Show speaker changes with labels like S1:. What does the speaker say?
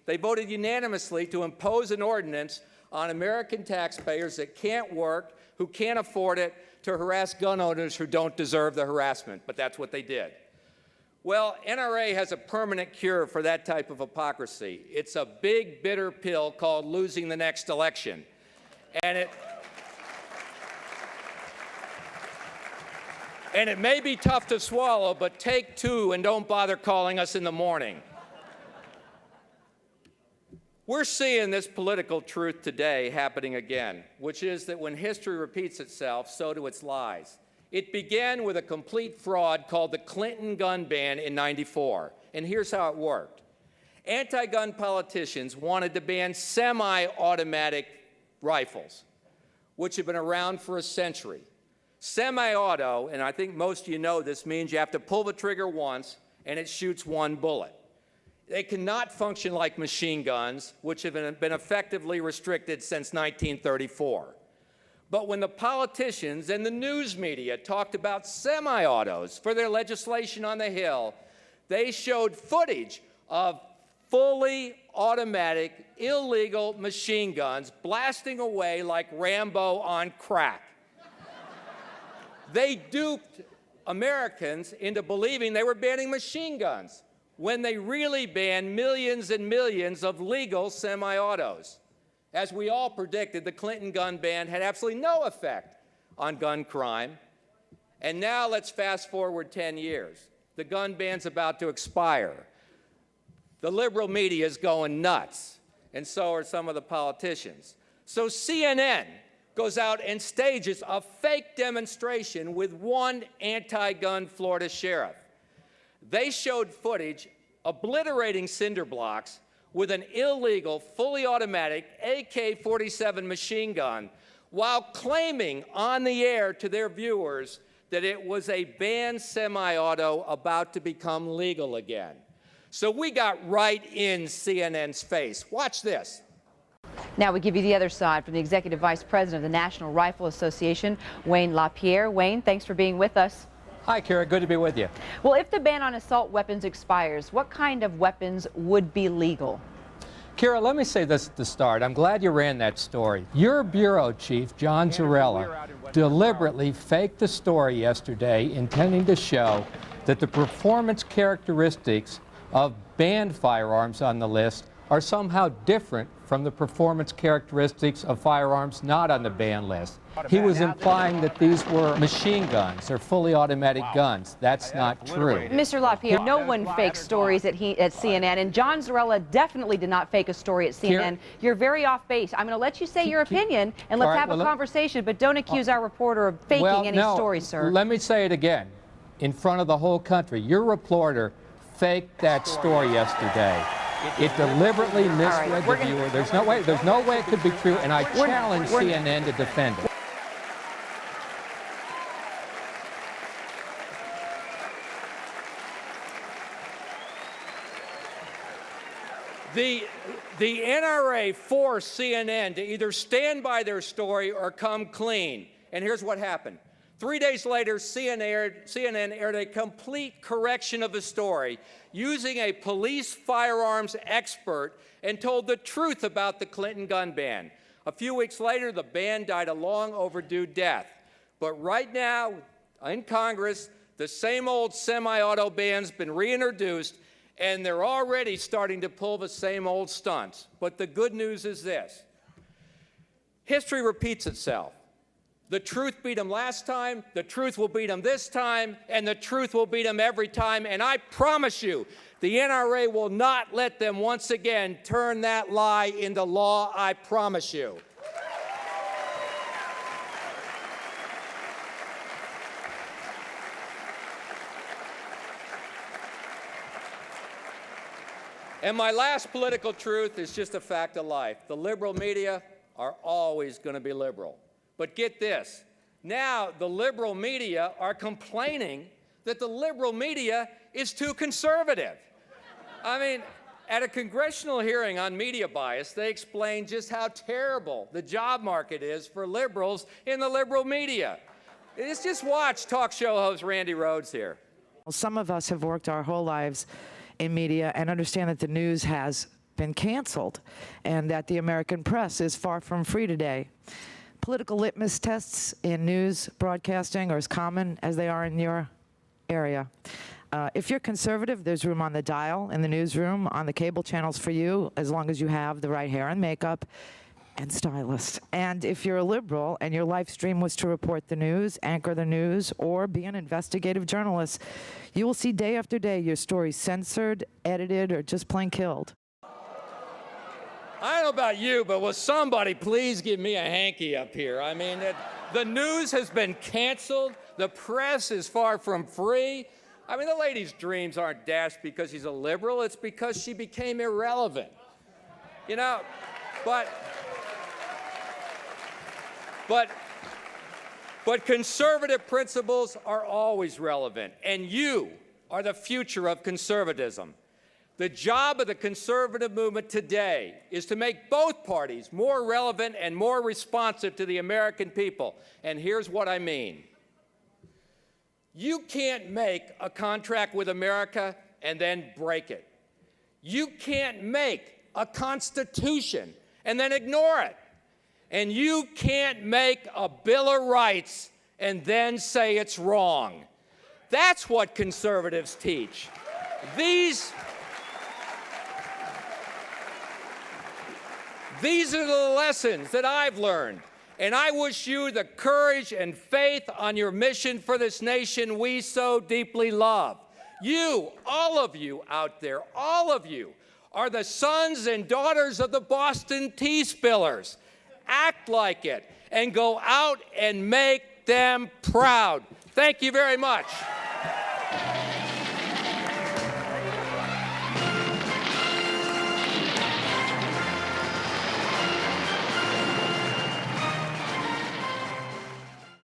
S1: They voted unanimously to impose an ordinance on American taxpayers that can't work, who can't afford it, to harass gun owners who don't deserve the harassment, but that's what they did. Well, NRA has a permanent cure for that type of hypocrisy. It's a big, bitter pill called losing the next election. And it may be tough to swallow, but take two and don't bother calling us in the morning. We're seeing this political truth today happening again, which is that when history repeats itself, so do its lies. It began with a complete fraud called the Clinton gun ban in '94, and here's how it worked. Anti-gun politicians wanted to ban semi-automatic rifles, which have been around for a century. Semi-auto, and I think most of you know this, means you have to pull the trigger once and it shoots one bullet. They cannot function like machine guns, which have been effectively restricted since 1934. But when the politicians and the news media talked about semi-autos for their legislation on the Hill, they showed footage of fully automatic, illegal machine guns blasting away like Rambo on crack. They duped Americans into believing they were banning machine guns when they really banned millions and millions of legal semi-autos. As we all predicted, the Clinton gun ban had absolutely no effect on gun crime. And now let's fast forward 10 years. The gun ban's about to expire. The liberal media is going nuts, and so are some of the politicians. So CNN goes out and stages a fake demonstration with one anti-gun Florida sheriff. They showed footage obliterating cinder blocks with an illegal, fully automatic AK-47 machine gun while claiming on the air to their viewers that it was a banned semi-auto about to become legal again. So we got right in CNN's face. Watch this.
S2: Now we give you the other side from the Executive Vice President of the National Rifle Association, Wayne LaPierre. Wayne, thanks for being with us.
S3: Hi, Kara. Good to be with you.
S2: Well, if the ban on assault weapons expires, what kind of weapons would be legal?
S3: Kara, let me say this at the start. I'm glad you ran that story. Your bureau chief, John Zarella, deliberately faked the story yesterday, intending to show that the performance characteristics of banned firearms on the list are somehow different from the performance characteristics of firearms not on the ban list. He was implying that these were machine guns or fully automatic guns. That's not true.
S2: Mr. LaPierre, no one fakes stories at CNN, and John Zarella definitely did not fake a story at CNN. You're very off base. I'm going to let you say your opinion, and let's have a conversation, but don't accuse our reporter of faking any stories, sir.
S3: Let me say it again in front of the whole country. Your reporter faked that story yesterday. It deliberately misread the viewer. There's no way it could be true, and I challenge CNN to defend it.
S1: The NRA forced CNN to either stand by their story or come clean. And here's what happened. 3 days later, CNN aired a complete correction of the story using a police firearms expert and told the truth about the Clinton gun ban. A few weeks later, the ban died a long overdue death. But right now, in Congress, the same old semi-auto ban's been reintroduced, and they're already starting to pull the same old stunts. But the good news is this. History repeats itself. The truth beat them last time, the truth will beat them this time, and the truth will beat them every time. And I promise you, the NRA will not let them once again turn that lie into law. I promise you. And my last political truth is just a fact of life. The liberal media are always going to be liberal. But get this, now the liberal media are complaining that the liberal media is too conservative. I mean, at a congressional hearing on media bias, they explained just how terrible the job market is for liberals in the liberal media. Just watch talk show host Randy Rhoads here.
S4: Some of us have worked our whole lives in media and understand that the news has been canceled and that the American press is far from free today. Political litmus tests in news broadcasting are as common as they are in your area. If you're conservative, there's room on the dial, in the newsroom, on the cable channels for you, as long as you have the right hair and makeup and stylist. And if you're a liberal and your life stream was to report the news, anchor the news, or be an investigative journalist, you will see day after day your stories censored, edited, or just plain killed.
S1: I don't know about you, but will somebody please give me a hanky up here? I mean, the news has been canceled. The press is far from free. I mean, the lady's dreams aren't dashed because she's a liberal. It's because she became irrelevant. You know, but conservative principles are always relevant, and you are the future of conservatism. The job of the conservative movement today is to make both parties more relevant and more responsive to the American people. And here's what I mean. You can't make a contract with America and then break it. You can't make a constitution and then ignore it. And you can't make a Bill of Rights and then say it's wrong. That's what conservatives teach. These are the lessons that I've learned, and I wish you the courage and faith on your mission for this nation we so deeply love. You, all of you out there, all of you, are the sons and daughters of the Boston tea spillers. Act like it and go out and make them proud. Thank you very much.